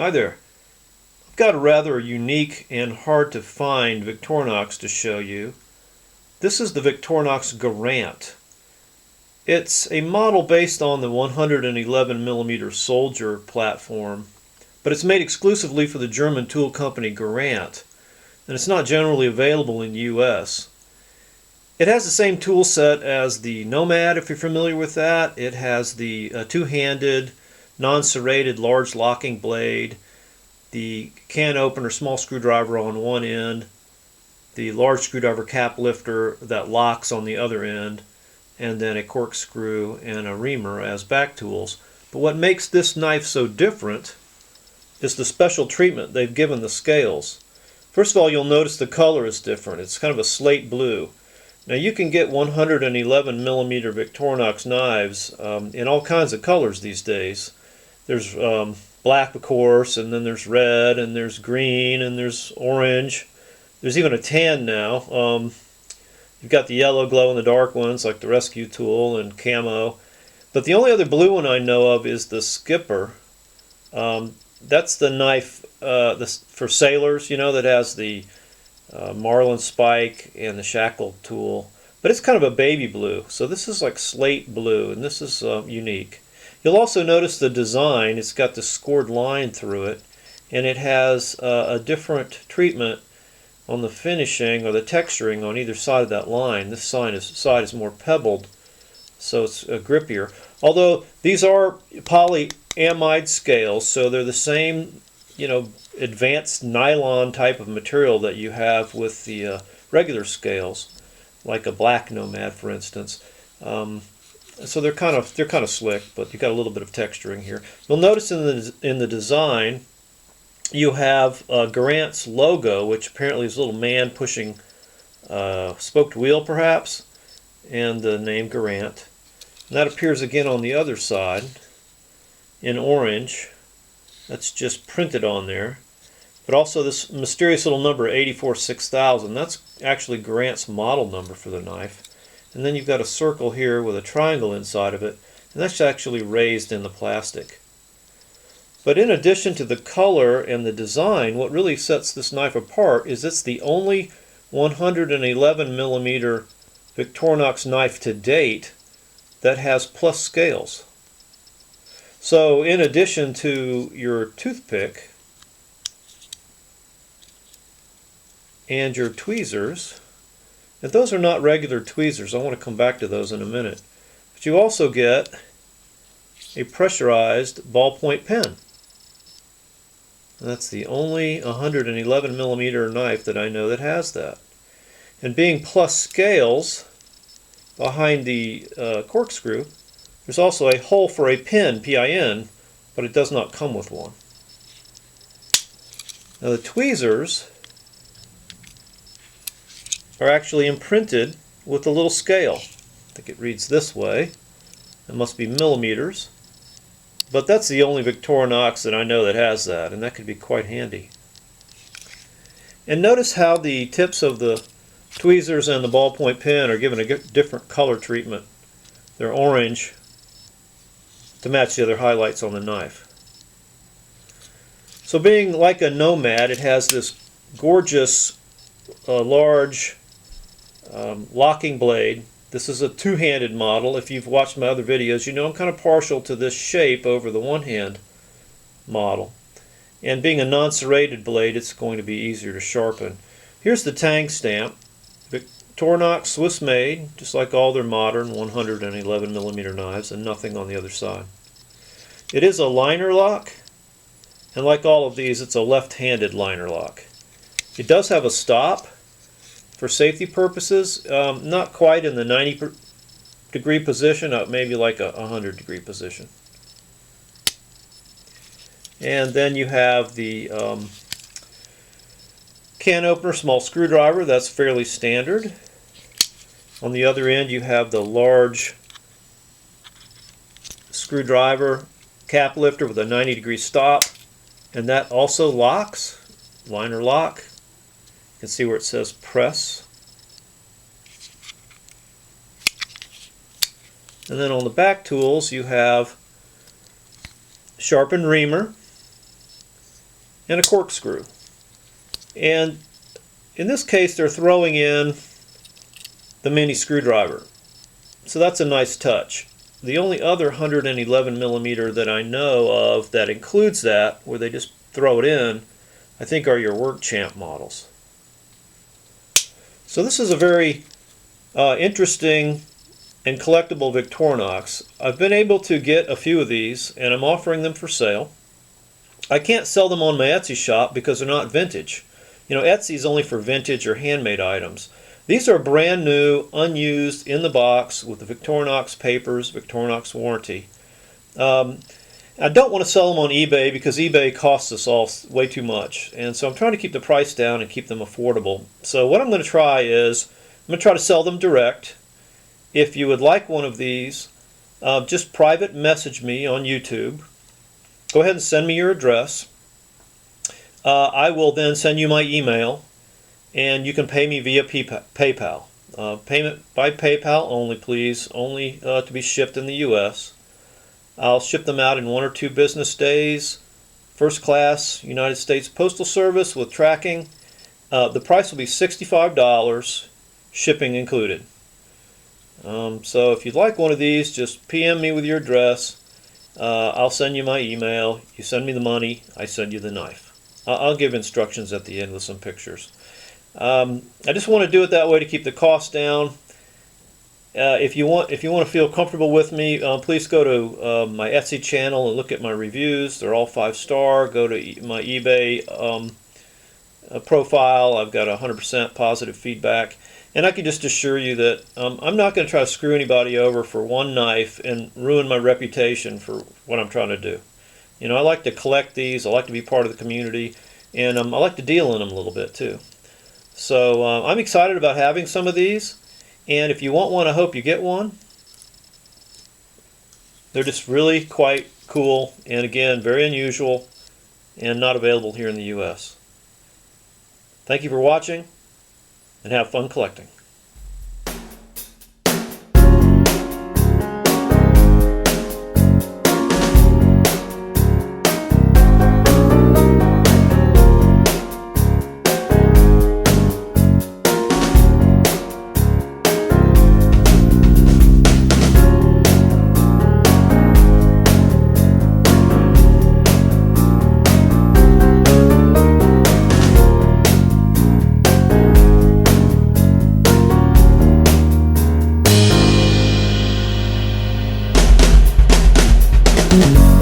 Hi there. I've got a rather unique and hard to find Victorinox to show you. This is the Victorinox Garant. It's a model based on the 111mm Soldier platform, but it's made exclusively for the German tool company Garant, and it's not generally available in the US. It has the same tool set as the Nomad, if you're familiar with that. It has the two-handed, non-serrated large locking blade, the can opener small screwdriver on one end, the large screwdriver cap lifter that locks on the other end, and then a corkscrew and a reamer as back tools. But what makes this knife so different is the special treatment they've given the scales. First of all, you'll notice the color is different. It's kind of a slate blue. Now you can get 111mm Victorinox knives in all kinds of colors these days. There's black, of course, and then there's red, and there's green, and there's orange. There's even a tan now. You've got the yellow glow-in-the-dark ones like the Rescue Tool and Camo. But the only other blue one I know of is the Skipper. That's the knife for sailors, you know, that has the marlin spike and the shackle tool. But it's kind of a baby blue. So this is like slate blue, and this is unique. You'll also notice the design. It's got the scored line through it, and it has a different treatment on the finishing or the texturing on either side of that line. This side is more pebbled, so it's grippier. Although these are polyamide scales, so they're the same, you know, advanced nylon type of material that you have with the regular scales, like a black Nomad, for instance. So they're kind of slick, but you've got a little bit of texturing here. You'll notice in the design you have Garant's logo, which apparently is a little man pushing spoked wheel, perhaps, and the name Garant. And that appears again on the other side in orange. That's just printed on there. But also this mysterious little number 846000. That's actually Garant's model number for the knife. And then you've got a circle here with a triangle inside of it, and that's actually raised in the plastic. But in addition to the color and the design, what really sets this knife apart is it's the only 111mm Victorinox knife to date that has plus scales. So in addition to your toothpick and your tweezers, and those are not regular tweezers. I want to come back to those in a minute. But you also get a pressurized ballpoint pen. And that's the only 111mm knife that I know that has that. And being plus scales behind the corkscrew, there's also a hole for a pin, P-I-N, but it does not come with one. Now the tweezers are actually imprinted with a little scale. I think it reads this way. It must be millimeters. But that's the only Victorinox that I know that has that, and that could be quite handy. And notice how the tips of the tweezers and the ballpoint pen are given a different color treatment. They're orange to match the other highlights on the knife. So being like a Nomad, it has this gorgeous large locking blade. This is a two-handed model. If you've watched my other videos, you know I'm kind of partial to this shape over the one-hand model. And being a non-serrated blade, it's going to be easier to sharpen. Here's the tang stamp. Victorinox, Swiss made, just like all their modern 111mm knives, and nothing on the other side. It is a liner lock, and like all of these, it's a left-handed liner lock. It does have a stop for safety purposes, not quite in the 90-degree position, maybe like a 100-degree position. And then you have the can opener, small screwdriver. That's fairly standard. On the other end you have the large screwdriver cap lifter with a 90-degree stop, and that also locks, liner lock. You can see where it says press. And then on the back tools you have sharpened reamer, and a corkscrew. And in this case, they're throwing in the mini screwdriver. So that's a nice touch. The only other 111 millimeter that I know of that includes that, where they just throw it in, I think are your Work Champ models. So this is a very interesting and collectible Victorinox. I've been able to get a few of these, and I'm offering them for sale. I can't sell them on my Etsy shop because they're not vintage. You know, Etsy is only for vintage or handmade items. These are brand new, unused, in the box with the Victorinox papers, Victorinox warranty. I don't want to sell them on eBay because eBay costs us all way too much. And so I'm trying to keep the price down and keep them affordable. So what I'm going to try is, I'm going to try to sell them direct. If you would like one of these, just private message me on YouTube. Go ahead and send me your address. I will then send you my email, and you can pay me via PayPal. Payment by PayPal only, please. Only to be shipped in the U.S. I'll ship them out in 1 or 2 business days. First class, United States Postal Service with tracking. The price will be $65, shipping included. So if you'd like one of these, just PM me with your address. I'll send you my email. You send me the money, I send you the knife. I'll give instructions at the end with some pictures. I just want to do it that way to keep the cost down. If you want to feel comfortable with me, please go to my Etsy channel and look at my reviews. They're all 5-star. Go to my eBay profile. I've got 100% positive feedback. And I can just assure you that I'm not going to try to screw anybody over for one knife and ruin my reputation for what I'm trying to do. You know, I like to collect these. I like to be part of the community. And I like to deal in them a little bit too. So I'm excited about having some of these. And if you want one, I hope you get one. They're just really quite cool. And again, very unusual and not available here in the U.S. Thank you for watching, and have fun collecting. Mm-hmm.